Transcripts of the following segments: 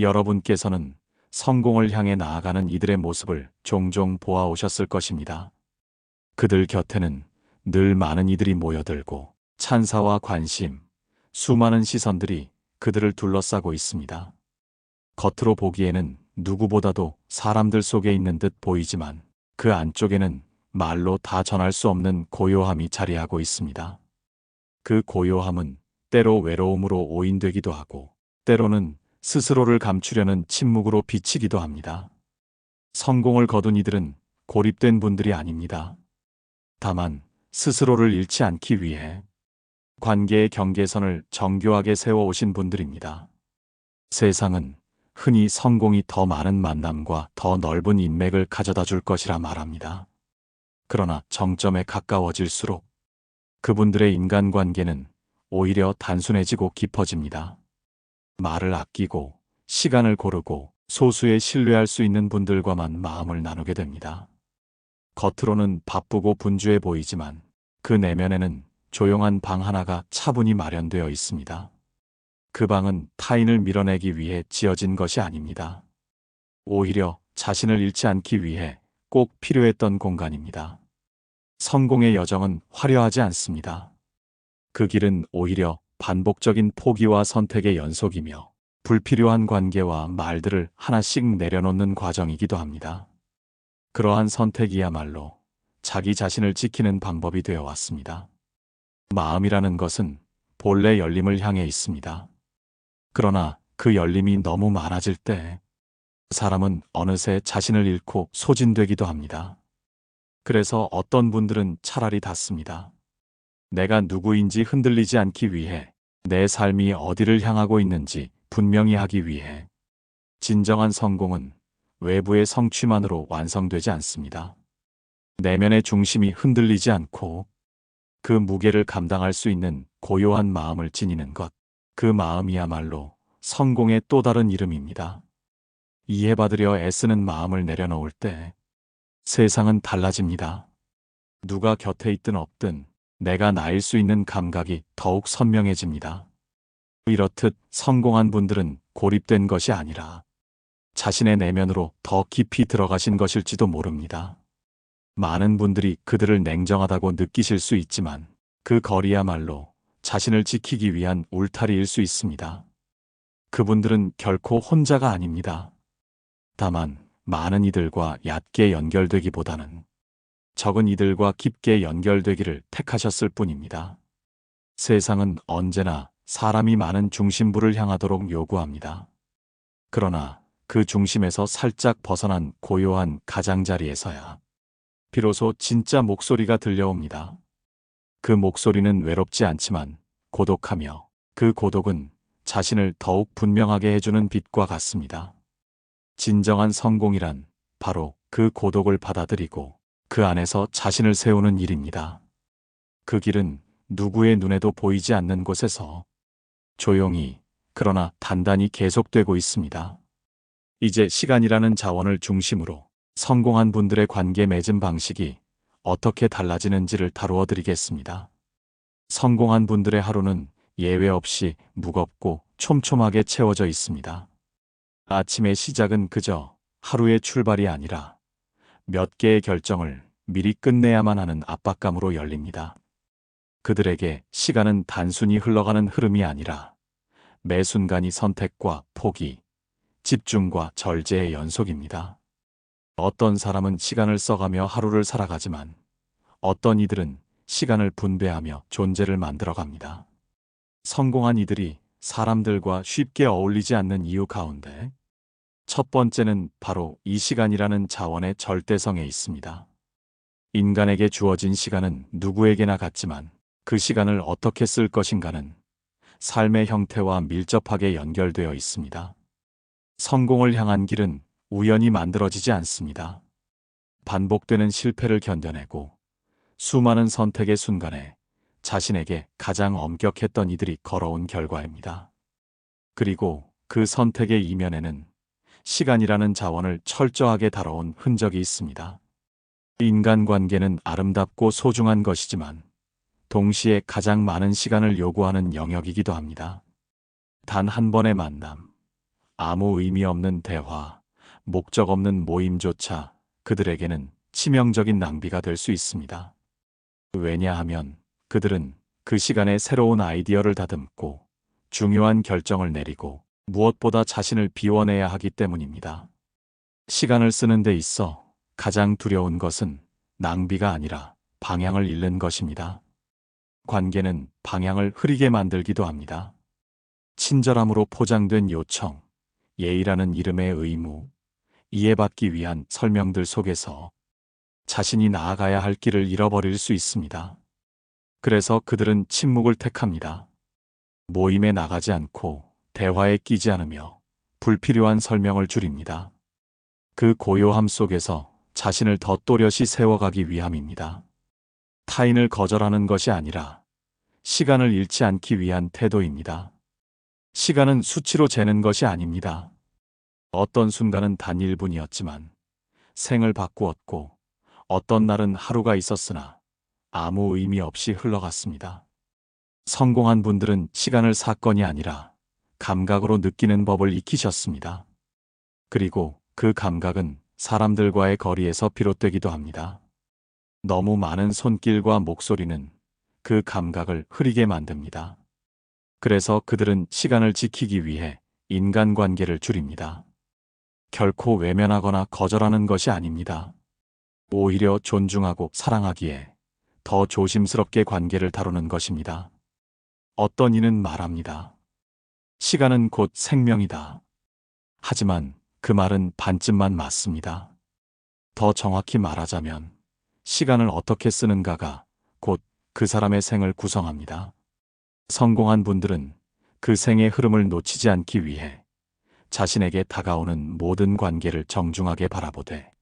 여러분께서는 성공을 향해 나아가는 이들의 모습을 종종 보아오셨을 것입니다. 그들 곁에는 늘 많은 이들이 모여들고 찬사와 관심, 수많은 시선들이 그들을 둘러싸고 있습니다. 겉으로 보기에는 누구보다도 사람들 속에 있는 듯 보이지만 그 안쪽에는 말로 다 전할 수 없는 고요함이 자리하고 있습니다. 그 고요함은 때로 외로움으로 오인되기도 하고 때로는 스스로를 감추려는 침묵으로 비치기도 합니다. 성공을 거둔 이들은 고립된 분들이 아닙니다. 다만 스스로를 잃지 않기 위해 관계의 경계선을 정교하게 세워오신 분들입니다. 세상은 흔히 성공이 더 많은 만남과 더 넓은 인맥을 가져다 줄 것이라 말합니다. 그러나 정점에 가까워질수록 그분들의 인간관계는 오히려 단순해지고 깊어집니다. 말을 아끼고 시간을 고르고 소수의 신뢰할 수 있는 분들과만 마음을 나누게 됩니다. 겉으로는 바쁘고 분주해 보이지만 그 내면에는 조용한 방 하나가 차분히 마련되어 있습니다. 그 방은 타인을 밀어내기 위해 지어진 것이 아닙니다. 오히려 자신을 잃지 않기 위해 꼭 필요했던 공간입니다. 성공의 여정은 화려하지 않습니다. 그 길은 오히려 반복적인 포기와 선택의 연속이며 불필요한 관계와 말들을 하나씩 내려놓는 과정이기도 합니다. 그러한 선택이야말로 자기 자신을 지키는 방법이 되어 왔습니다. 마음이라는 것은 본래 열림을 향해 있습니다. 그러나 그 열림이 너무 많아질 때 사람은 어느새 자신을 잃고 소진되기도 합니다. 그래서 어떤 분들은 차라리 닫습니다. 내가 누구인지 흔들리지 않기 위해, 내 삶이 어디를 향하고 있는지 분명히 하기 위해. 진정한 성공은 외부의 성취만으로 완성되지 않습니다. 내면의 중심이 흔들리지 않고 그 무게를 감당할 수 있는 고요한 마음을 지니는 것, 그 마음이야말로 성공의 또 다른 이름입니다. 이해받으려 애쓰는 마음을 내려놓을 때 세상은 달라집니다. 누가 곁에 있든 없든 내가 나일 수 있는 감각이 더욱 선명해집니다. 이렇듯 성공한 분들은 고립된 것이 아니라 자신의 내면으로 더 깊이 들어가신 것일지도 모릅니다. 많은 분들이 그들을 냉정하다고 느끼실 수 있지만 그 거리야말로 자신을 지키기 위한 울타리일 수 있습니다. 그분들은 결코 혼자가 아닙니다. 다만 많은 이들과 얕게 연결되기보다는 적은 이들과 깊게 연결되기를 택하셨을 뿐입니다. 세상은 언제나 사람이 많은 중심부를 향하도록 요구합니다. 그러나 그 중심에서 살짝 벗어난 고요한 가장자리에서야 비로소 진짜 목소리가 들려옵니다. 그 목소리는 외롭지 않지만 고독하며 그 고독은 자신을 더욱 분명하게 해주는 빛과 같습니다. 진정한 성공이란 바로 그 고독을 받아들이고 그 안에서 자신을 세우는 일입니다. 그 길은 누구의 눈에도 보이지 않는 곳에서 조용히 그러나 단단히 계속되고 있습니다. 이제 시간이라는 자원을 중심으로 성공한 분들의 관계 맺음 방식이 어떻게 달라지는지를 다루어 드리겠습니다. 성공한 분들의 하루는 예외 없이 무겁고 촘촘하게 채워져 있습니다. 아침의 시작은 그저 하루의 출발이 아니라 몇 개의 결정을 미리 끝내야만 하는 압박감으로 열립니다. 그들에게 시간은 단순히 흘러가는 흐름이 아니라 매 순간이 선택과 포기, 집중과 절제의 연속입니다. 어떤 사람은 시간을 써가며 하루를 살아가지만 어떤 이들은 시간을 분배하며 존재를 만들어갑니다. 성공한 이들이 사람들과 쉽게 어울리지 않는 이유 가운데 첫 번째는 바로 이 시간이라는 자원의 절대성에 있습니다. 인간에게 주어진 시간은 누구에게나 같지만 그 시간을 어떻게 쓸 것인가는 삶의 형태와 밀접하게 연결되어 있습니다. 성공을 향한 길은 우연히 만들어지지 않습니다. 반복되는 실패를 견뎌내고 수많은 선택의 순간에 자신에게 가장 엄격했던 이들이 걸어온 결과입니다. 그리고 그 선택의 이면에는 시간이라는 자원을 철저하게 다뤄온 흔적이 있습니다. 인간관계는 아름답고 소중한 것이지만 동시에 가장 많은 시간을 요구하는 영역이기도 합니다. 단 한 번의 만남, 아무 의미 없는 대화, 목적 없는 모임조차 그들에게는 치명적인 낭비가 될 수 있습니다. 왜냐하면 그들은 그 시간에 새로운 아이디어를 다듬고 중요한 결정을 내리고 무엇보다 자신을 비워내야 하기 때문입니다. 시간을 쓰는 데 있어 가장 두려운 것은 낭비가 아니라 방향을 잃는 것입니다. 관계는 방향을 흐리게 만들기도 합니다. 친절함으로 포장된 요청, 예의라는 이름의 의무, 이해받기 위한 설명들 속에서 자신이 나아가야 할 길을 잃어버릴 수 있습니다. 그래서 그들은 침묵을 택합니다. 모임에 나가지 않고 대화에 끼지 않으며 불필요한 설명을 줄입니다. 그 고요함 속에서 자신을 더 또렷이 세워가기 위함입니다. 타인을 거절하는 것이 아니라 시간을 잃지 않기 위한 태도입니다. 시간은 수치로 재는 것이 아닙니다. 어떤 순간은 단 1분이었지만 생을 바꾸었고 어떤 날은 하루가 있었으나 아무 의미 없이 흘러갔습니다. 성공한 분들은 시간을 사건이 아니라 감각으로 느끼는 법을 익히셨습니다. 그리고 그 감각은 사람들과의 거리에서 비롯되기도 합니다. 너무 많은 손길과 목소리는 그 감각을 흐리게 만듭니다. 그래서 그들은 시간을 지키기 위해 인간관계를 줄입니다. 결코 외면하거나 거절하는 것이 아닙니다. 오히려 존중하고 사랑하기에 더 조심스럽게 관계를 다루는 것입니다. 어떤 이는 말합니다. 시간은 곧 생명이다. 하지만 그 말은 반쯤만 맞습니다. 더 정확히 말하자면 시간을 어떻게 쓰는가가 곧 그 사람의 생을 구성합니다. 성공한 분들은 그 생의 흐름을 놓치지 않기 위해 자신에게 다가오는 모든 관계를 정중하게 바라보되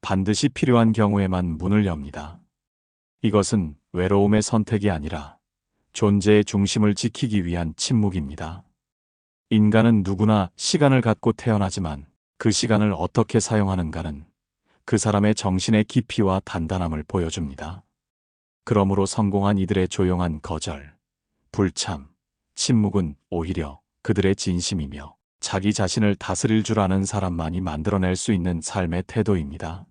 반드시 필요한 경우에만 문을 엽니다. 이것은 외로움의 선택이 아니라 존재의 중심을 지키기 위한 침묵입니다. 인간은 누구나 시간을 갖고 태어나지만 그 시간을 어떻게 사용하는가는 그 사람의 정신의 깊이와 단단함을 보여줍니다. 그러므로 성공한 이들의 조용한 거절, 불참, 침묵은 오히려 그들의 진심이며 자기 자신을 다스릴 줄 아는 사람만이 만들어낼 수 있는 삶의 태도입니다.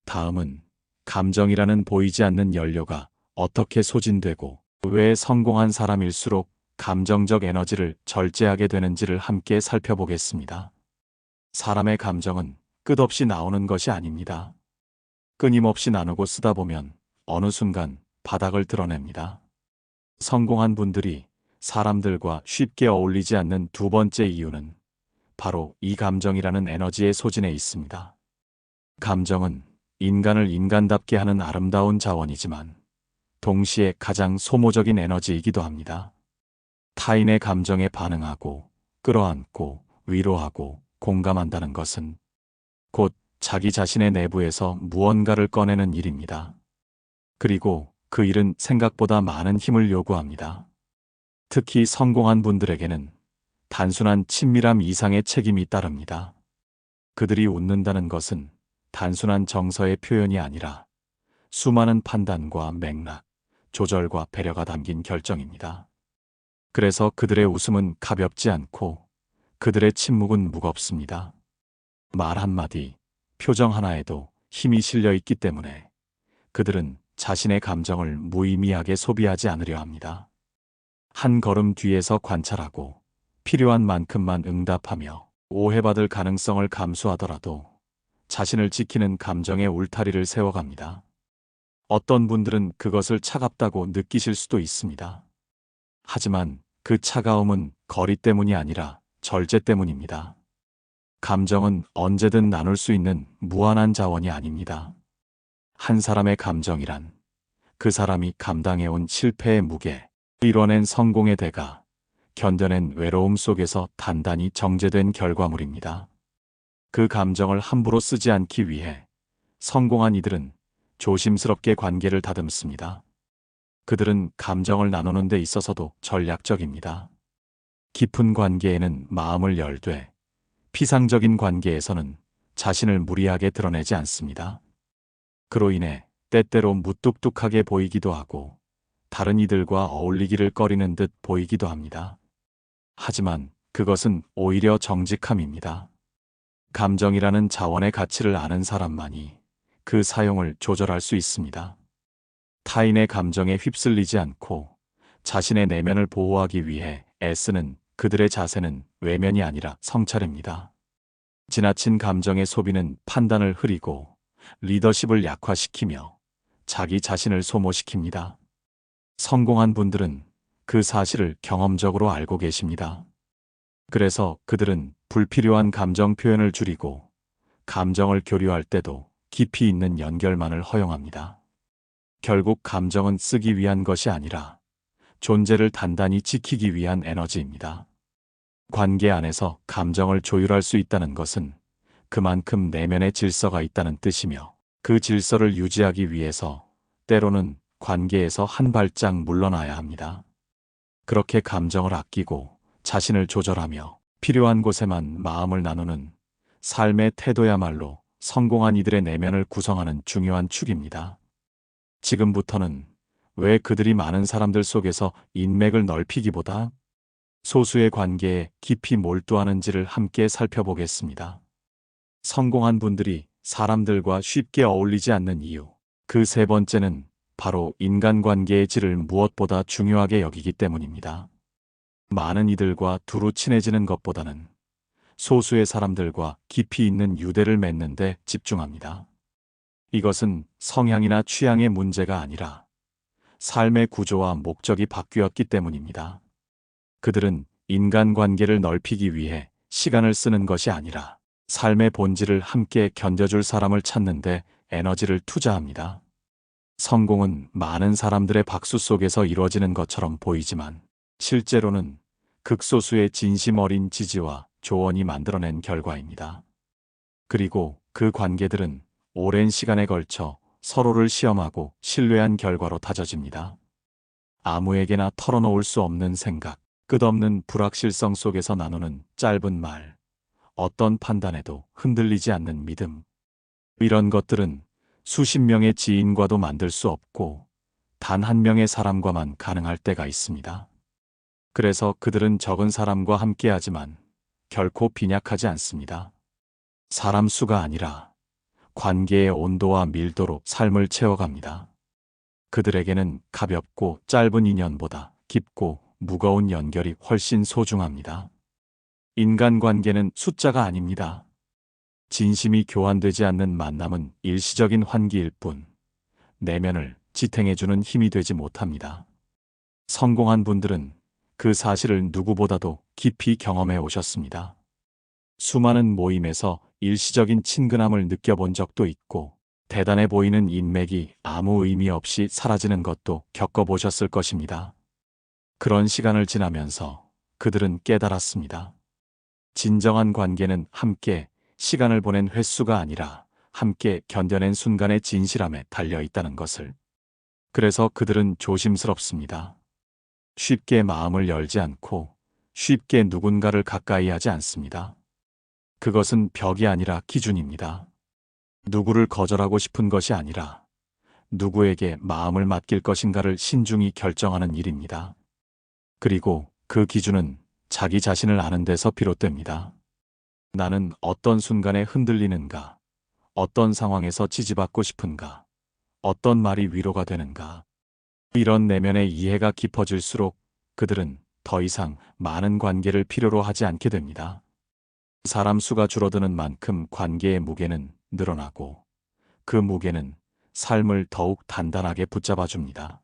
다음은 감정이라는 보이지 않는 연료가 어떻게 소진되고 왜 성공한 사람일수록 감정적 에너지를 절제하게 되는지를 함께 살펴보겠습니다. 사람의 감정은 끝없이 나오는 것이 아닙니다. 끊임없이 나누고 쓰다 보면 어느 순간 바닥을 드러냅니다. 성공한 분들이 사람들과 쉽게 어울리지 않는 두 번째 이유는 바로 이 감정이라는 에너지의 소진에 있습니다. 감정은 인간을 인간답게 하는 아름다운 자원이지만 동시에 가장 소모적인 에너지이기도 합니다. 타인의 감정에 반응하고 끌어안고 위로하고 공감한다는 것은 곧 자기 자신의 내부에서 무언가를 꺼내는 일입니다. 그리고 그 일은 생각보다 많은 힘을 요구합니다. 특히 성공한 분들에게는 단순한 친밀함 이상의 책임이 따릅니다. 그들이 웃는다는 것은 단순한 정서의 표현이 아니라 수많은 판단과 맥락, 조절과 배려가 담긴 결정입니다. 그래서 그들의 웃음은 가볍지 않고 그들의 침묵은 무겁습니다. 말 한마디, 표정 하나에도 힘이 실려 있기 때문에 그들은 자신의 감정을 무의미하게 소비하지 않으려 합니다. 한 걸음 뒤에서 관찰하고 필요한 만큼만 응답하며 오해받을 가능성을 감수하더라도 자신을 지키는 감정의 울타리를 세워갑니다. 어떤 분들은 그것을 차갑다고 느끼실 수도 있습니다. 하지만 그 차가움은 거리 때문이 아니라 절제 때문입니다. 감정은 언제든 나눌 수 있는 무한한 자원이 아닙니다. 한 사람의 감정이란 그 사람이 감당해온 실패의 무게, 이뤄낸 성공의 대가, 견뎌낸 외로움 속에서 단단히 정제된 결과물입니다. 그 감정을 함부로 쓰지 않기 위해 성공한 이들은 조심스럽게 관계를 다듬습니다. 그들은 감정을 나누는 데 있어서도 전략적입니다. 깊은 관계에는 마음을 열되 피상적인 관계에서는 자신을 무리하게 드러내지 않습니다. 그로 인해 때때로 무뚝뚝하게 보이기도 하고 다른 이들과 어울리기를 꺼리는 듯 보이기도 합니다. 하지만 그것은 오히려 정직함입니다. 감정이라는 자원의 가치를 아는 사람만이 그 사용을 조절할 수 있습니다. 타인의 감정에 휩쓸리지 않고 자신의 내면을 보호하기 위해 애쓰는 그들의 자세는 외면이 아니라 성찰입니다. 지나친 감정의 소비는 판단을 흐리고 리더십을 약화시키며 자기 자신을 소모시킵니다. 성공한 분들은 그 사실을 경험적으로 알고 계십니다. 그래서 그들은 불필요한 감정 표현을 줄이고 감정을 교류할 때도 깊이 있는 연결만을 허용합니다. 결국 감정은 쓰기 위한 것이 아니라 존재를 단단히 지키기 위한 에너지입니다. 관계 안에서 감정을 조율할 수 있다는 것은 그만큼 내면의 질서가 있다는 뜻이며 그 질서를 유지하기 위해서 때로는 관계에서 한 발짝 물러나야 합니다. 그렇게 감정을 아끼고 자신을 조절하며 필요한 곳에만 마음을 나누는 삶의 태도야말로 성공한 이들의 내면을 구성하는 중요한 축입니다. 지금부터는 왜 그들이 많은 사람들 속에서 인맥을 넓히기보다 소수의 관계에 깊이 몰두하는지를 함께 살펴보겠습니다. 성공한 분들이 사람들과 쉽게 어울리지 않는 이유. 그 세 번째는 바로 인간관계의 질을 무엇보다 중요하게 여기기 때문입니다. 많은 이들과 두루 친해지는 것보다는 소수의 사람들과 깊이 있는 유대를 맺는 데 집중합니다. 이것은 성향이나 취향의 문제가 아니라 삶의 구조와 목적이 바뀌었기 때문입니다. 그들은 인간관계를 넓히기 위해 시간을 쓰는 것이 아니라 삶의 본질을 함께 견뎌줄 사람을 찾는 데 에너지를 투자합니다. 성공은 많은 사람들의 박수 속에서 이루어지는 것처럼 보이지만 실제로는 극소수의 진심 어린 지지와 조언이 만들어낸 결과입니다. 그리고 그 관계들은 오랜 시간에 걸쳐 서로를 시험하고 신뢰한 결과로 다져집니다. 아무에게나 털어놓을 수 없는 생각, 끝없는 불확실성 속에서 나누는 짧은 말, 어떤 판단에도 흔들리지 않는 믿음. 이런 것들은 수십 명의 지인과도 만들 수 없고 단 한 명의 사람과만 가능할 때가 있습니다. 그래서 그들은 적은 사람과 함께하지만 결코 빈약하지 않습니다. 사람 수가 아니라 관계의 온도와 밀도로 삶을 채워갑니다. 그들에게는 가볍고 짧은 인연보다 깊고 무거운 연결이 훨씬 소중합니다. 인간관계는 숫자가 아닙니다. 진심이 교환되지 않는 만남은 일시적인 환기일 뿐 내면을 지탱해주는 힘이 되지 못합니다. 성공한 분들은 그 사실을 누구보다도 깊이 경험해 오셨습니다. 수많은 모임에서 일시적인 친근함을 느껴본 적도 있고 대단해 보이는 인맥이 아무 의미 없이 사라지는 것도 겪어보셨을 것입니다. 그런 시간을 지나면서 그들은 깨달았습니다. 진정한 관계는 함께 시간을 보낸 횟수가 아니라 함께 견뎌낸 순간의 진실함에 달려 있다는 것을. 그래서 그들은 조심스럽습니다. 쉽게 마음을 열지 않고 쉽게 누군가를 가까이 하지 않습니다. 그것은 벽이 아니라 기준입니다. 누구를 거절하고 싶은 것이 아니라 누구에게 마음을 맡길 것인가를 신중히 결정하는 일입니다. 그리고 그 기준은 자기 자신을 아는 데서 비롯됩니다. 나는 어떤 순간에 흔들리는가? 어떤 상황에서 지지받고 싶은가? 어떤 말이 위로가 되는가? 이런 내면의 이해가 깊어질수록 그들은 더 이상 많은 관계를 필요로 하지 않게 됩니다. 사람 수가 줄어드는 만큼 관계의 무게는 늘어나고 그 무게는 삶을 더욱 단단하게 붙잡아 줍니다.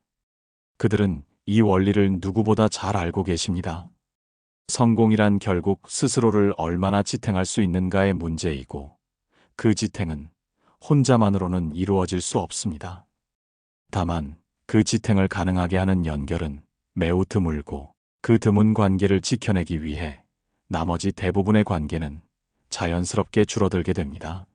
그들은 이 원리를 누구보다 잘 알고 계십니다. 성공이란 결국 스스로를 얼마나 지탱할 수 있는가의 문제이고 그 지탱은 혼자만으로는 이루어질 수 없습니다. 다만 그 지탱을 가능하게 하는 연결은 매우 드물고 그 드문 관계를 지켜내기 위해 나머지 대부분의 관계는 자연스럽게 줄어들게 됩니다.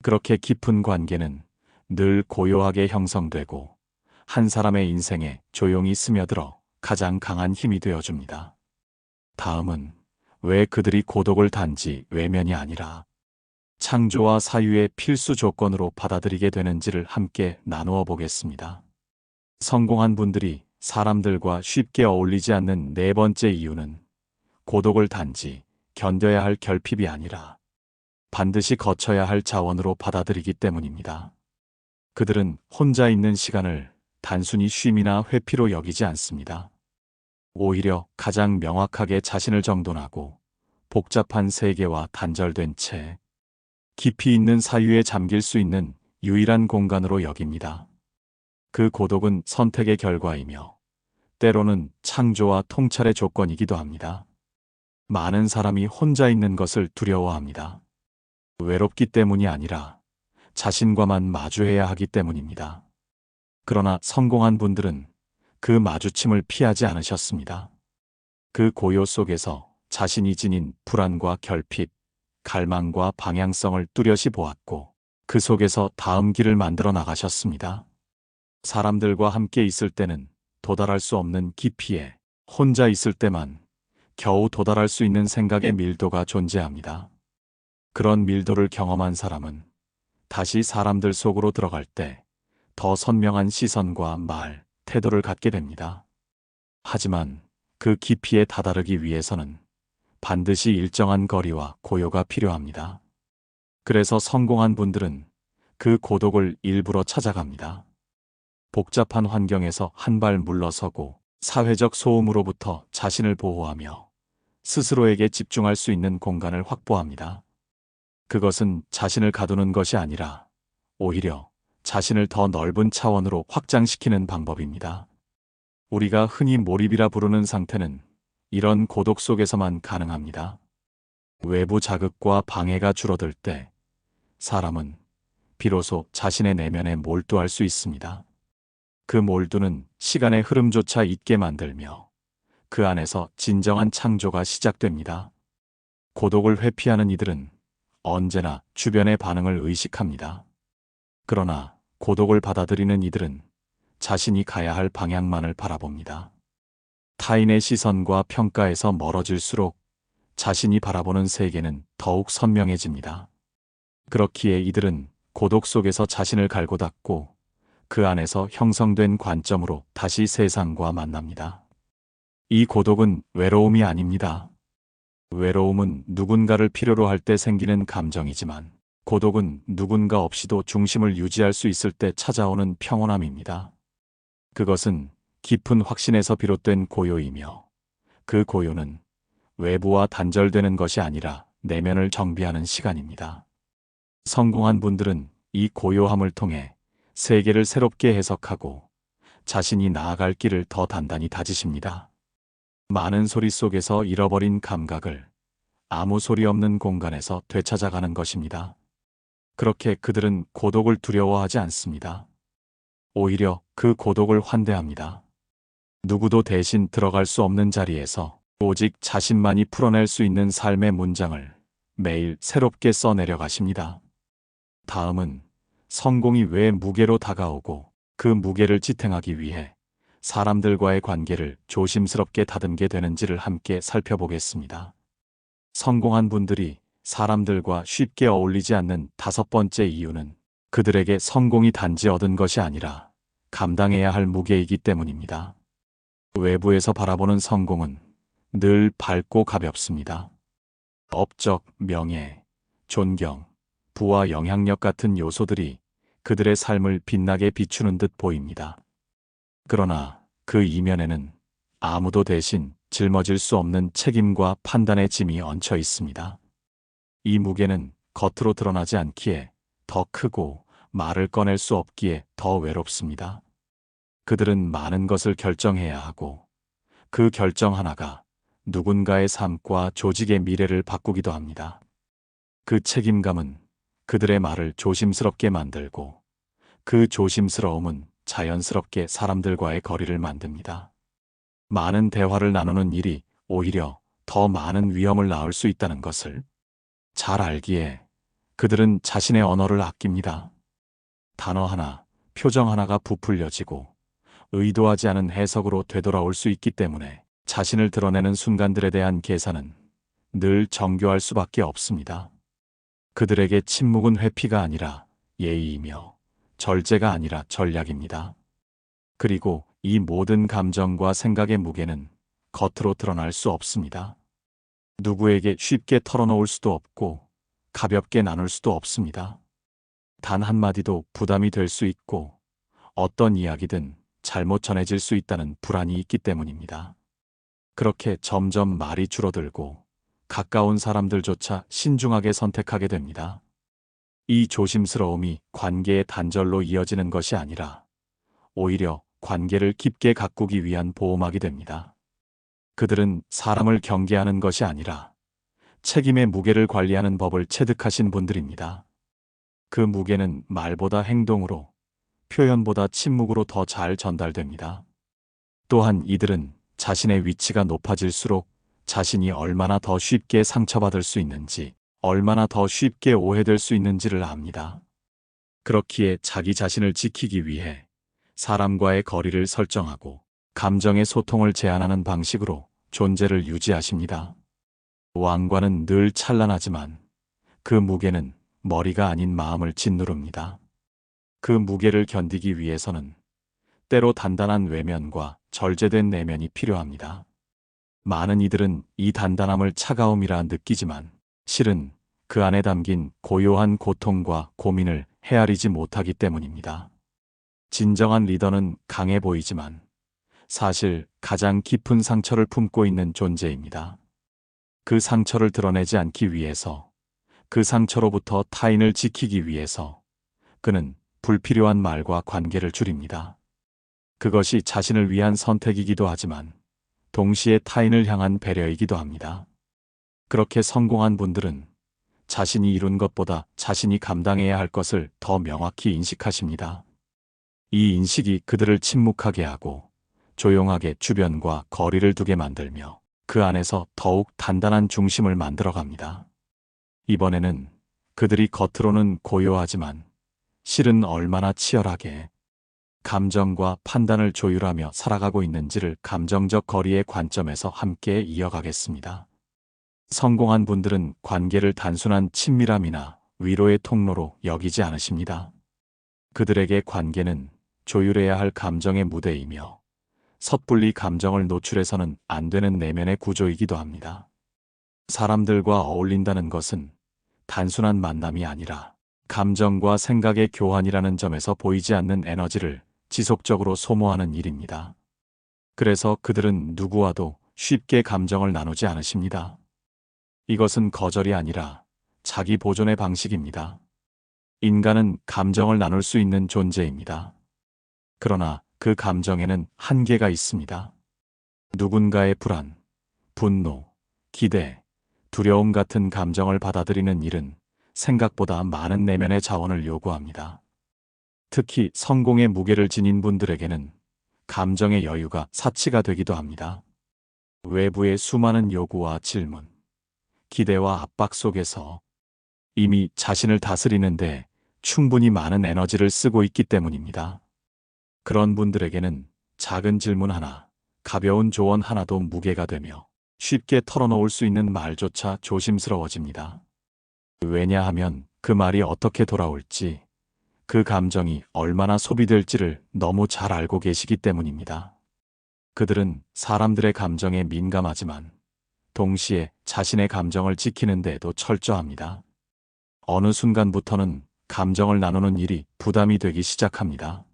그렇게 깊은 관계는 늘 고요하게 형성되고 한 사람의 인생에 조용히 스며들어 가장 강한 힘이 되어줍니다. 다음은 왜 그들이 고독을 단지 외면이 아니라 창조와 사유의 필수 조건으로 받아들이게 되는지를 함께 나누어 보겠습니다. 성공한 분들이 사람들과 쉽게 어울리지 않는 네 번째 이유는 고독을 단지 견뎌야 할 결핍이 아니라 반드시 거쳐야 할 자원으로 받아들이기 때문입니다. 그들은 혼자 있는 시간을 단순히 쉼이나 회피로 여기지 않습니다. 오히려 가장 명확하게 자신을 정돈하고 복잡한 세계와 단절된 채 깊이 있는 사유에 잠길 수 있는 유일한 공간으로 여깁니다. 그 고독은 선택의 결과이며 때로는 창조와 통찰의 조건이기도 합니다. 많은 사람이 혼자 있는 것을 두려워합니다. 외롭기 때문이 아니라 자신과만 마주해야 하기 때문입니다. 그러나 성공한 분들은 그 마주침을 피하지 않으셨습니다. 그 고요 속에서 자신이 지닌 불안과 결핍, 갈망과 방향성을 뚜렷이 보았고 그 속에서 다음 길을 만들어 나가셨습니다. 사람들과 함께 있을 때는 도달할 수 없는 깊이에, 혼자 있을 때만 겨우 도달할 수 있는 생각의 밀도가 존재합니다. 그런 밀도를 경험한 사람은 다시 사람들 속으로 들어갈 때 더 선명한 시선과 말, 태도를 갖게 됩니다. 하지만 그 깊이에 다다르기 위해서는 반드시 일정한 거리와 고요가 필요합니다. 그래서 성공한 분들은 그 고독을 일부러 찾아갑니다. 복잡한 환경에서 한 발 물러서고 사회적 소음으로부터 자신을 보호하며 스스로에게 집중할 수 있는 공간을 확보합니다. 그것은 자신을 가두는 것이 아니라 오히려 자신을 더 넓은 차원으로 확장시키는 방법입니다. 우리가 흔히 몰입이라 부르는 상태는 이런 고독 속에서만 가능합니다. 외부 자극과 방해가 줄어들 때 사람은 비로소 자신의 내면에 몰두할 수 있습니다. 그 몰두는 시간의 흐름조차 잊게 만들며 그 안에서 진정한 창조가 시작됩니다. 고독을 회피하는 이들은 언제나 주변의 반응을 의식합니다. 그러나 고독을 받아들이는 이들은 자신이 가야 할 방향만을 바라봅니다. 타인의 시선과 평가에서 멀어질수록 자신이 바라보는 세계는 더욱 선명해집니다. 그렇기에 이들은 고독 속에서 자신을 갈고 닦고 그 안에서 형성된 관점으로 다시 세상과 만납니다. 이 고독은 외로움이 아닙니다. 외로움은 누군가를 필요로 할 때 생기는 감정이지만 고독은 누군가 없이도 중심을 유지할 수 있을 때 찾아오는 평온함입니다. 그것은 깊은 확신에서 비롯된 고요이며 그 고요는 외부와 단절되는 것이 아니라 내면을 정비하는 시간입니다. 성공한 분들은 이 고요함을 통해 세계를 새롭게 해석하고 자신이 나아갈 길을 더 단단히 다지십니다. 많은 소리 속에서 잃어버린 감각을 아무 소리 없는 공간에서 되찾아가는 것입니다. 그렇게 그들은 고독을 두려워하지 않습니다. 오히려 그 고독을 환대합니다. 누구도 대신 들어갈 수 없는 자리에서 오직 자신만이 풀어낼 수 있는 삶의 문장을 매일 새롭게 써내려 가십니다. 다음은 성공이 왜 무게로 다가오고 그 무게를 지탱하기 위해 사람들과의 관계를 조심스럽게 다듬게 되는지를 함께 살펴보겠습니다. 성공한 분들이 사람들과 쉽게 어울리지 않는 다섯 번째 이유는 그들에게 성공이 단지 얻은 것이 아니라 감당해야 할 무게이기 때문입니다. 외부에서 바라보는 성공은 늘 밝고 가볍습니다. 업적, 명예, 존경, 부와 영향력 같은 요소들이 그들의 삶을 빛나게 비추는 듯 보입니다. 그러나 그 이면에는 아무도 대신 짊어질 수 없는 책임과 판단의 짐이 얹혀 있습니다. 이 무게는 겉으로 드러나지 않기에 더 크고 말을 꺼낼 수 없기에 더 외롭습니다. 그들은 많은 것을 결정해야 하고 그 결정 하나가 누군가의 삶과 조직의 미래를 바꾸기도 합니다. 그 책임감은 그들의 말을 조심스럽게 만들고 그 조심스러움은 자연스럽게 사람들과의 거리를 만듭니다. 많은 대화를 나누는 일이 오히려 더 많은 위험을 낳을 수 있다는 것을 잘 알기에 그들은 자신의 언어를 아낍니다. 단어 하나, 표정 하나가 부풀려지고 의도하지 않은 해석으로 되돌아올 수 있기 때문에 자신을 드러내는 순간들에 대한 계산은 늘 정교할 수밖에 없습니다. 그들에게 침묵은 회피가 아니라 예의이며 절제가 아니라 전략입니다. 그리고 이 모든 감정과 생각의 무게는 겉으로 드러날 수 없습니다. 누구에게 쉽게 털어놓을 수도 없고 가볍게 나눌 수도 없습니다. 단 한마디도 부담이 될 수 있고 어떤 이야기든 잘못 전해질 수 있다는 불안이 있기 때문입니다. 그렇게 점점 말이 줄어들고 가까운 사람들조차 신중하게 선택하게 됩니다. 이 조심스러움이 관계의 단절로 이어지는 것이 아니라 오히려 관계를 깊게 가꾸기 위한 보호막이 됩니다. 그들은 사람을 경계하는 것이 아니라 책임의 무게를 관리하는 법을 체득하신 분들입니다. 그 무게는 말보다 행동으로, 표현보다 침묵으로 더 잘 전달됩니다. 또한 이들은 자신의 위치가 높아질수록 자신이 얼마나 더 쉽게 상처받을 수 있는지, 얼마나 더 쉽게 오해될 수 있는지를 압니다. 그렇기에 자기 자신을 지키기 위해 사람과의 거리를 설정하고 감정의 소통을 제한하는 방식으로 존재를 유지하십니다. 왕관은 늘 찬란하지만 그 무게는 머리가 아닌 마음을 짓누릅니다. 그 무게를 견디기 위해서는 때로 단단한 외면과 절제된 내면이 필요합니다. 많은 이들은 이 단단함을 차가움이라 느끼지만 실은 그 안에 담긴 고요한 고통과 고민을 헤아리지 못하기 때문입니다. 진정한 리더는 강해 보이지만 사실 가장 깊은 상처를 품고 있는 존재입니다. 그 상처를 드러내지 않기 위해서, 그 상처로부터 타인을 지키기 위해서 그는 불필요한 말과 관계를 줄입니다. 그것이 자신을 위한 선택이기도 하지만 동시에 타인을 향한 배려이기도 합니다. 그렇게 성공한 분들은 자신이 이룬 것보다 자신이 감당해야 할 것을 더 명확히 인식하십니다. 이 인식이 그들을 침묵하게 하고 조용하게 주변과 거리를 두게 만들며 그 안에서 더욱 단단한 중심을 만들어갑니다. 이번에는 그들이 겉으로는 고요하지만 실은 얼마나 치열하게 감정과 판단을 조율하며 살아가고 있는지를 감정적 거리의 관점에서 함께 이어가겠습니다. 성공한 분들은 관계를 단순한 친밀함이나 위로의 통로로 여기지 않으십니다. 그들에게 관계는 조율해야 할 감정의 무대이며 섣불리 감정을 노출해서는 안 되는 내면의 구조이기도 합니다. 사람들과 어울린다는 것은 단순한 만남이 아니라 감정과 생각의 교환이라는 점에서 보이지 않는 에너지를 지속적으로 소모하는 일입니다. 그래서 그들은 누구와도 쉽게 감정을 나누지 않으십니다. 이것은 거절이 아니라 자기 보존의 방식입니다. 인간은 감정을 나눌 수 있는 존재입니다. 그러나 그 감정에는 한계가 있습니다. 누군가의 불안, 분노, 기대, 두려움 같은 감정을 받아들이는 일은 생각보다 많은 내면의 자원을 요구합니다. 특히 성공의 무게를 지닌 분들에게는 감정의 여유가 사치가 되기도 합니다. 외부의 수많은 요구와 질문, 기대와 압박 속에서 이미 자신을 다스리는데 충분히 많은 에너지를 쓰고 있기 때문입니다. 그런 분들에게는 작은 질문 하나, 가벼운 조언 하나도 무게가 되며 쉽게 털어놓을 수 있는 말조차 조심스러워집니다. 왜냐하면 그 말이 어떻게 돌아올지, 그 감정이 얼마나 소비될지를 너무 잘 알고 계시기 때문입니다. 그들은 사람들의 감정에 민감하지만 동시에 자신의 감정을 지키는 데에도 철저합니다. 어느 순간부터는 감정을 나누는 일이 부담이 되기 시작합니다.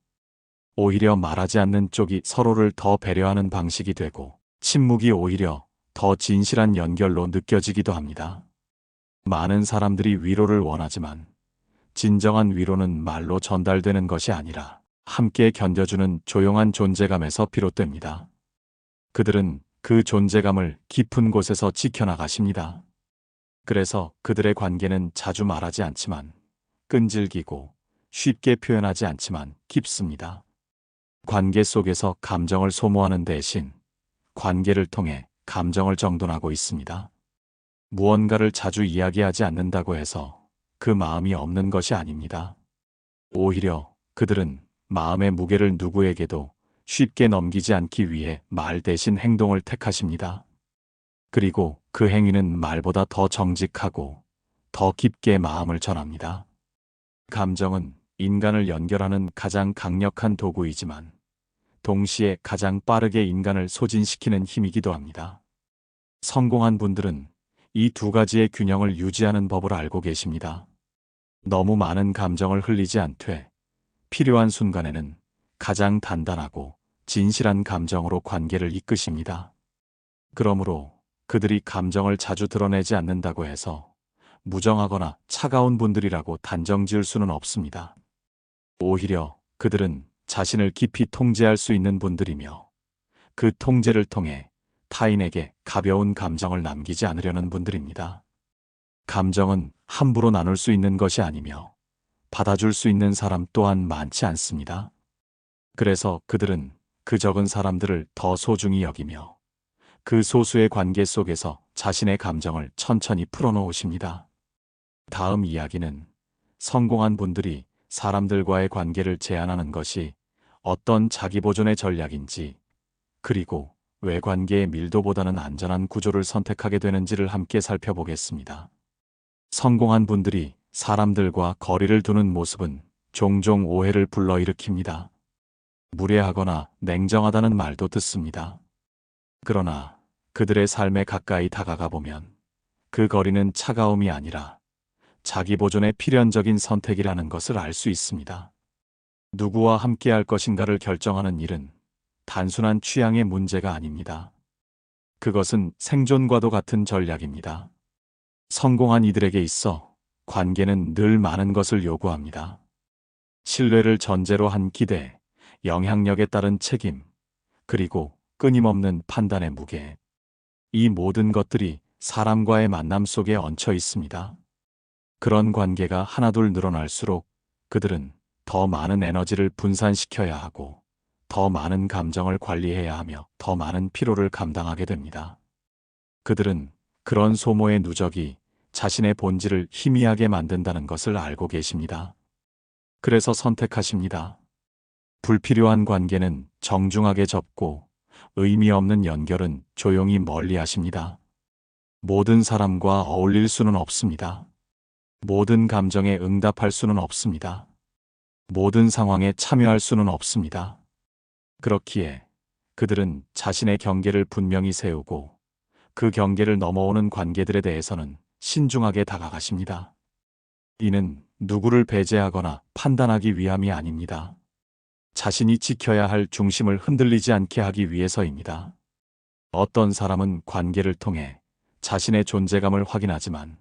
오히려 말하지 않는 쪽이 서로를 더 배려하는 방식이 되고 침묵이 오히려 더 진실한 연결로 느껴지기도 합니다. 많은 사람들이 위로를 원하지만 진정한 위로는 말로 전달되는 것이 아니라 함께 견뎌주는 조용한 존재감에서 비롯됩니다. 그들은 그 존재감을 깊은 곳에서 지켜나가십니다. 그래서 그들의 관계는 자주 말하지 않지만 끈질기고 쉽게 표현하지 않지만 깊습니다. 관계 속에서 감정을 소모하는 대신 관계를 통해 감정을 정돈하고 있습니다. 무언가를 자주 이야기하지 않는다고 해서 그 마음이 없는 것이 아닙니다. 오히려 그들은 마음의 무게를 누구에게도 쉽게 넘기지 않기 위해 말 대신 행동을 택하십니다. 그리고 그 행위는 말보다 더 정직하고 더 깊게 마음을 전합니다. 감정은 인간을 연결하는 가장 강력한 도구이지만 동시에 가장 빠르게 인간을 소진시키는 힘이기도 합니다. 성공한 분들은 이 두 가지의 균형을 유지하는 법을 알고 계십니다. 너무 많은 감정을 흘리지 않되 필요한 순간에는 가장 단단하고 진실한 감정으로 관계를 이끄십니다. 그러므로 그들이 감정을 자주 드러내지 않는다고 해서 무정하거나 차가운 분들이라고 단정 지을 수는 없습니다. 오히려 그들은 자신을 깊이 통제할 수 있는 분들이며 그 통제를 통해 타인에게 가벼운 감정을 남기지 않으려는 분들입니다. 감정은 함부로 나눌 수 있는 것이 아니며 받아줄 수 있는 사람 또한 많지 않습니다. 그래서 그들은 그 적은 사람들을 더 소중히 여기며 그 소수의 관계 속에서 자신의 감정을 천천히 풀어놓으십니다. 다음 이야기는 성공한 분들이 사람들과의 관계를 제한하는 것이 어떤 자기보존의 전략인지, 그리고 왜 관계의 밀도보다는 안전한 구조를 선택하게 되는지를 함께 살펴보겠습니다. 성공한 분들이 사람들과 거리를 두는 모습은 종종 오해를 불러일으킵니다. 무례하거나 냉정하다는 말도 듣습니다. 그러나 그들의 삶에 가까이 다가가 보면 그 거리는 차가움이 아니라 자기 보존의 필연적인 선택이라는 것을 알 수 있습니다. 누구와 함께할 것인가를 결정하는 일은 단순한 취향의 문제가 아닙니다. 그것은 생존과도 같은 전략입니다. 성공한 이들에게 있어 관계는 늘 많은 것을 요구합니다. 신뢰를 전제로 한 기대, 영향력에 따른 책임, 그리고 끊임없는 판단의 무게. 이 모든 것들이 사람과의 만남 속에 얹혀 있습니다. 그런 관계가 하나둘 늘어날수록 그들은 더 많은 에너지를 분산시켜야 하고 더 많은 감정을 관리해야 하며 더 많은 피로를 감당하게 됩니다. 그들은 그런 소모의 누적이 자신의 본질을 희미하게 만든다는 것을 알고 계십니다. 그래서 선택하십니다. 불필요한 관계는 정중하게 접고 의미 없는 연결은 조용히 멀리 하십니다. 모든 사람과 어울릴 수는 없습니다. 모든 감정에 응답할 수는 없습니다. 모든 상황에 참여할 수는 없습니다. 그렇기에 그들은 자신의 경계를 분명히 세우고 그 경계를 넘어오는 관계들에 대해서는 신중하게 다가가십니다. 이는 누구를 배제하거나 판단하기 위함이 아닙니다. 자신이 지켜야 할 중심을 흔들리지 않게 하기 위해서입니다. 어떤 사람은 관계를 통해 자신의 존재감을 확인하지만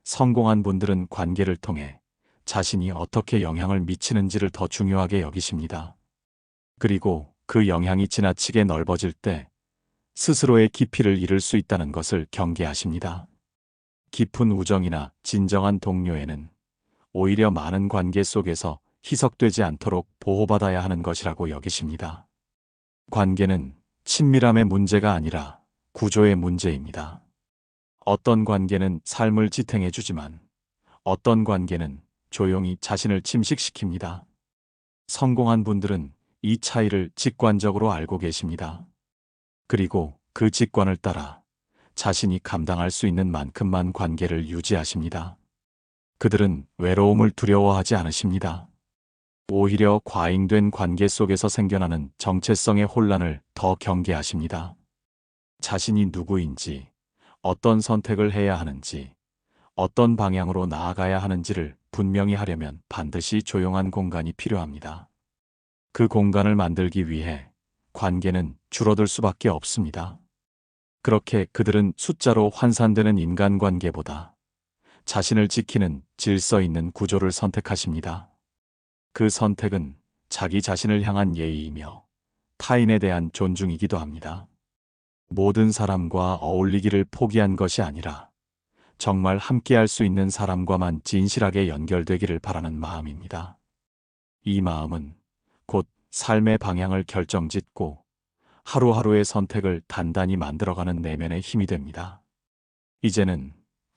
성공한 분들은 관계를 통해 자신이 어떻게 영향을 미치는지를 더 중요하게 여기십니다. 그리고 그 영향이 지나치게 넓어질 때 스스로의 깊이를 잃을 수 있다는 것을 경계하십니다. 깊은 우정이나 진정한 동료에는 오히려 많은 관계 속에서 희석되지 않도록 보호받아야 하는 것이라고 여기십니다. 관계는 친밀함의 문제가 아니라 구조의 문제입니다. 어떤 관계는 삶을 지탱해주지만 어떤 관계는 조용히 자신을 침식시킵니다. 성공한 분들은 이 차이를 직관적으로 알고 계십니다. 그리고 그 직관을 따라 자신이 감당할 수 있는 만큼만 관계를 유지하십니다. 그들은 외로움을 두려워하지 않으십니다. 오히려 과잉된 관계 속에서 생겨나는 정체성의 혼란을 더 경계하십니다. 자신이 누구인지, 어떤 선택을 해야 하는지, 어떤 방향으로 나아가야 하는지를 분명히 하려면 반드시 조용한 공간이 필요합니다. 그 공간을 만들기 위해 관계는 줄어들 수밖에 없습니다. 그렇게 그들은 숫자로 환산되는 인간관계보다 자신을 지키는 질서 있는 구조를 선택하십니다. 그 선택은 자기 자신을 향한 예의이며 타인에 대한 존중이기도 합니다. 모든 사람과 어울리기를 포기한 것이 아니라 정말 함께할 수 있는 사람과만 진실하게 연결되기를 바라는 마음입니다. 이 마음은 곧 삶의 방향을 결정짓고 하루하루의 선택을 단단히 만들어가는 내면의 힘이 됩니다. 이제는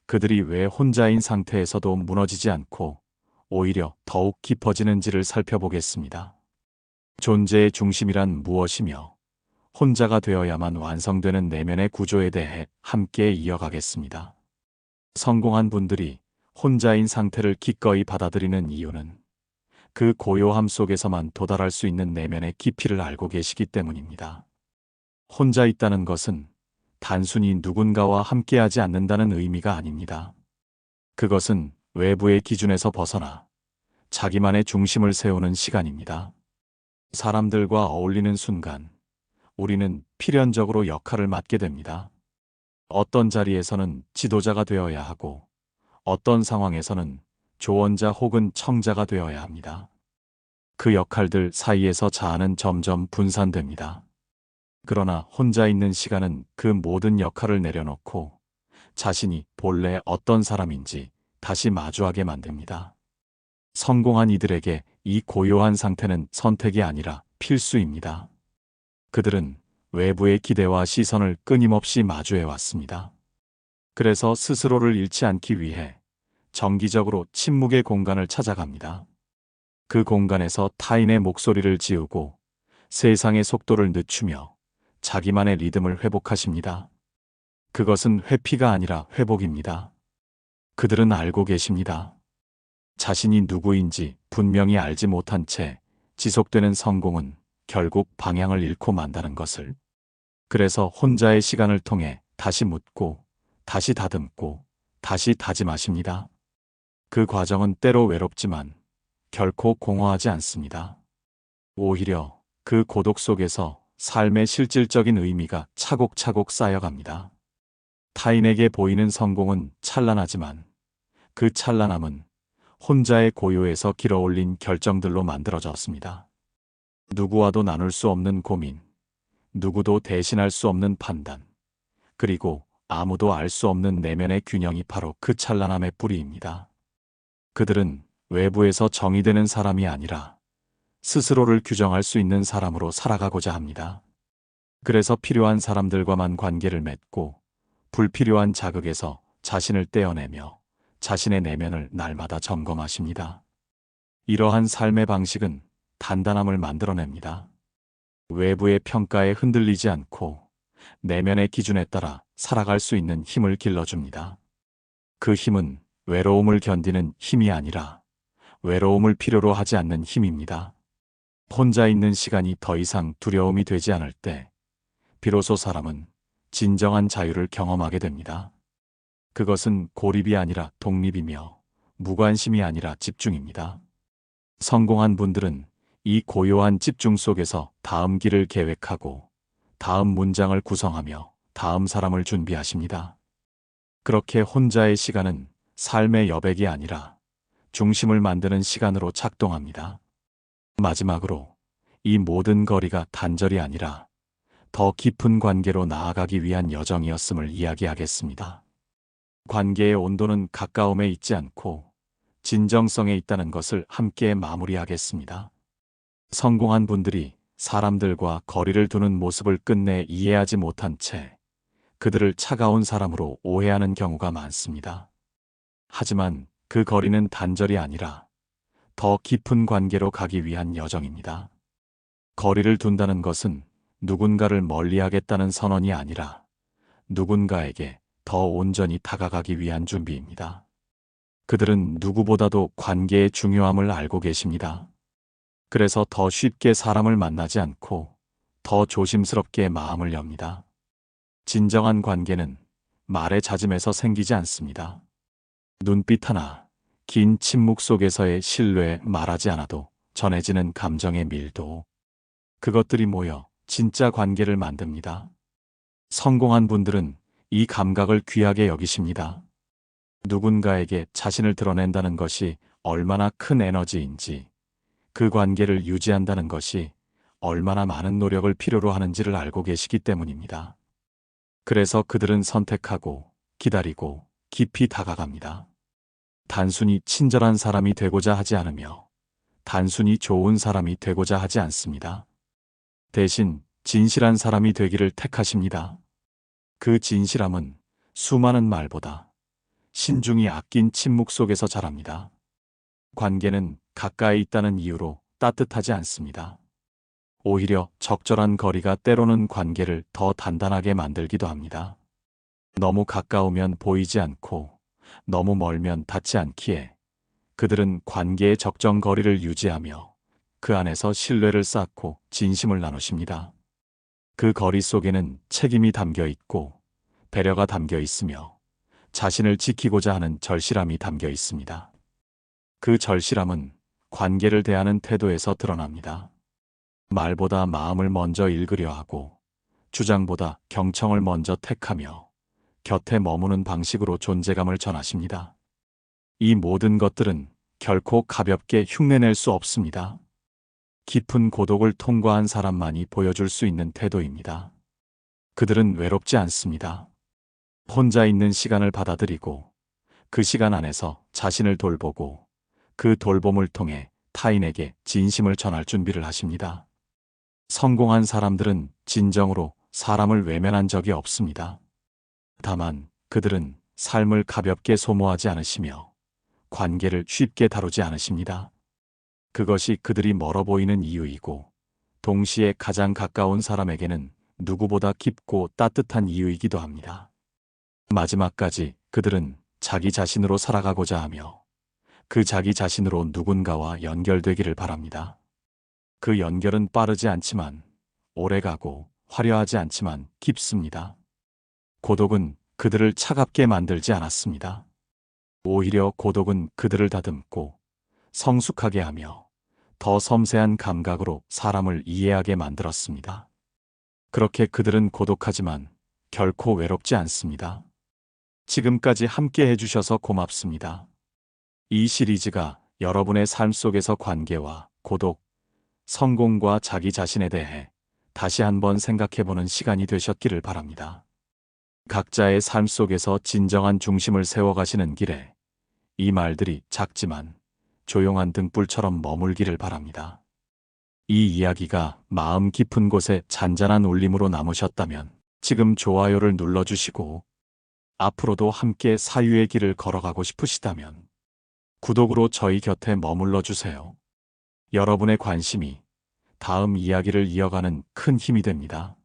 그들이 왜 혼자인 상태에서도 무너지지 않고 오히려 더욱 깊어지는지를 살펴보겠습니다. 존재의 중심이란 무엇이며 혼자가 되어야만 완성되는 내면의 구조에 대해 함께 이어가겠습니다. 성공한 분들이 혼자인 상태를 기꺼이 받아들이는 이유는 그 고요함 속에서만 도달할 수 있는 내면의 깊이를 알고 계시기 때문입니다. 혼자 있다는 것은 단순히 누군가와 함께하지 않는다는 의미가 아닙니다. 그것은 외부의 기준에서 벗어나 자기만의 중심을 세우는 시간입니다. 사람들과 어울리는 순간 우리는 필연적으로 역할을 맡게 됩니다. 어떤 자리에서는 지도자가 되어야 하고 어떤 상황에서는 조언자 혹은 청자가 되어야 합니다. 그 역할들 사이에서 자아는 점점 분산됩니다. 그러나 혼자 있는 시간은 그 모든 역할을 내려놓고 자신이 본래 어떤 사람인지 다시 마주하게 만듭니다. 성공한 이들에게 이 고요한 상태는 선택이 아니라 필수입니다. 그들은 외부의 기대와 시선을 끊임없이 마주해 왔습니다. 그래서 스스로를 잃지 않기 위해 정기적으로 침묵의 공간을 찾아갑니다. 그 공간에서 타인의 목소리를 지우고 세상의 속도를 늦추며 자기만의 리듬을 회복하십니다. 그것은 회피가 아니라 회복입니다. 그들은 알고 계십니다. 자신이 누구인지 분명히 알지 못한 채 지속되는 성공은 결국 방향을 잃고 만다는 것을. 그래서 혼자의 시간을 통해 다시 묻고, 다시 다듬고, 다시 다짐하십니다. 그 과정은 때로 외롭지만 결코 공허하지 않습니다. 오히려 그 고독 속에서 삶의 실질적인 의미가 차곡차곡 쌓여갑니다. 타인에게 보이는 성공은 찬란하지만 그 찬란함은 혼자의 고요에서 길어올린 결정들로 만들어졌습니다. 누구와도 나눌 수 없는 고민, 누구도 대신할 수 없는 판단, 그리고 아무도 알 수 없는 내면의 균형이 바로 그 찬란함의 뿌리입니다. 그들은 외부에서 정의되는 사람이 아니라 스스로를 규정할 수 있는 사람으로 살아가고자 합니다. 그래서 필요한 사람들과만 관계를 맺고 불필요한 자극에서 자신을 떼어내며 자신의 내면을 날마다 점검하십니다. 이러한 삶의 방식은 단단함을 만들어냅니다. 외부의 평가에 흔들리지 않고 내면의 기준에 따라 살아갈 수 있는 힘을 길러줍니다. 그 힘은 외로움을 견디는 힘이 아니라 외로움을 필요로 하지 않는 힘입니다. 혼자 있는 시간이 더 이상 두려움이 되지 않을 때 비로소 사람은 진정한 자유를 경험하게 됩니다. 그것은 고립이 아니라 독립이며 무관심이 아니라 집중입니다. 성공한 분들은 이 고요한 집중 속에서 다음 길을 계획하고 다음 문장을 구성하며 다음 사람을 준비하십니다. 그렇게 혼자의 시간은 삶의 여백이 아니라 중심을 만드는 시간으로 작동합니다. 마지막으로 이 모든 거리가 단절이 아니라 더 깊은 관계로 나아가기 위한 여정이었음을 이야기하겠습니다. 관계의 온도는 가까움에 있지 않고 진정성에 있다는 것을 함께 마무리하겠습니다. 성공한 분들이 사람들과 거리를 두는 모습을 끝내 이해하지 못한 채 그들을 차가운 사람으로 오해하는 경우가 많습니다. 하지만 그 거리는 단절이 아니라 더 깊은 관계로 가기 위한 여정입니다. 거리를 둔다는 것은 누군가를 멀리하겠다는 선언이 아니라 누군가에게 더 온전히 다가가기 위한 준비입니다. 그들은 누구보다도 관계의 중요함을 알고 계십니다. 그래서 더 쉽게 사람을 만나지 않고 더 조심스럽게 마음을 엽니다. 진정한 관계는 말의 잦음에서 생기지 않습니다. 눈빛 하나, 긴 침묵 속에서의 신뢰, 말하지 않아도 전해지는 감정의 밀도. 그것들이 모여 진짜 관계를 만듭니다. 성공한 분들은 이 감각을 귀하게 여기십니다. 누군가에게 자신을 드러낸다는 것이 얼마나 큰 에너지인지, 그 관계를 유지한다는 것이 얼마나 많은 노력을 필요로 하는지를 알고 계시기 때문입니다. 그래서 그들은 선택하고 기다리고 깊이 다가갑니다. 단순히 친절한 사람이 되고자 하지 않으며 단순히 좋은 사람이 되고자 하지 않습니다. 대신 진실한 사람이 되기를 택하십니다. 그 진실함은 수많은 말보다 신중히 아낀 침묵 속에서 자랍니다. 관계는 가까이 있다는 이유로 따뜻하지 않습니다. 오히려 적절한 거리가 때로는 관계를 더 단단하게 만들기도 합니다. 너무 가까우면 보이지 않고 너무 멀면 닿지 않기에 그들은 관계의 적정 거리를 유지하며 그 안에서 신뢰를 쌓고 진심을 나누십니다. 그 거리 속에는 책임이 담겨 있고 배려가 담겨 있으며 자신을 지키고자 하는 절실함이 담겨 있습니다. 그 절실함은 관계를 대하는 태도에서 드러납니다. 말보다 마음을 먼저 읽으려 하고 주장보다 경청을 먼저 택하며 곁에 머무는 방식으로 존재감을 전하십니다. 이 모든 것들은 결코 가볍게 흉내낼 수 없습니다. 깊은 고독을 통과한 사람만이 보여줄 수 있는 태도입니다. 그들은 외롭지 않습니다. 혼자 있는 시간을 받아들이고 그 시간 안에서 자신을 돌보고 그 돌봄을 통해 타인에게 진심을 전할 준비를 하십니다. 성공한 사람들은 진정으로 사람을 외면한 적이 없습니다. 다만 그들은 삶을 가볍게 소모하지 않으시며 관계를 쉽게 다루지 않으십니다. 그것이 그들이 멀어 보이는 이유이고 동시에 가장 가까운 사람에게는 누구보다 깊고 따뜻한 이유이기도 합니다. 마지막까지 그들은 자기 자신으로 살아가고자 하며 그 자기 자신으로 누군가와 연결되기를 바랍니다. 그 연결은 빠르지 않지만 오래가고 화려하지 않지만 깊습니다. 고독은 그들을 차갑게 만들지 않았습니다. 오히려 고독은 그들을 다듬고 성숙하게 하며 더 섬세한 감각으로 사람을 이해하게 만들었습니다. 그렇게 그들은 고독하지만 결코 외롭지 않습니다. 지금까지 함께 해주셔서 고맙습니다. 이 시리즈가 여러분의 삶 속에서 관계와 고독, 성공과 자기 자신에 대해 다시 한번 생각해보는 시간이 되셨기를 바랍니다. 각자의 삶 속에서 진정한 중심을 세워가시는 길에 이 말들이 작지만 조용한 등불처럼 머물기를 바랍니다. 이 이야기가 마음 깊은 곳에 잔잔한 울림으로 남으셨다면 지금 좋아요를 눌러주시고 앞으로도 함께 사유의 길을 걸어가고 싶으시다면 구독으로 저희 곁에 머물러 주세요. 여러분의 관심이 다음 이야기를 이어가는 큰 힘이 됩니다.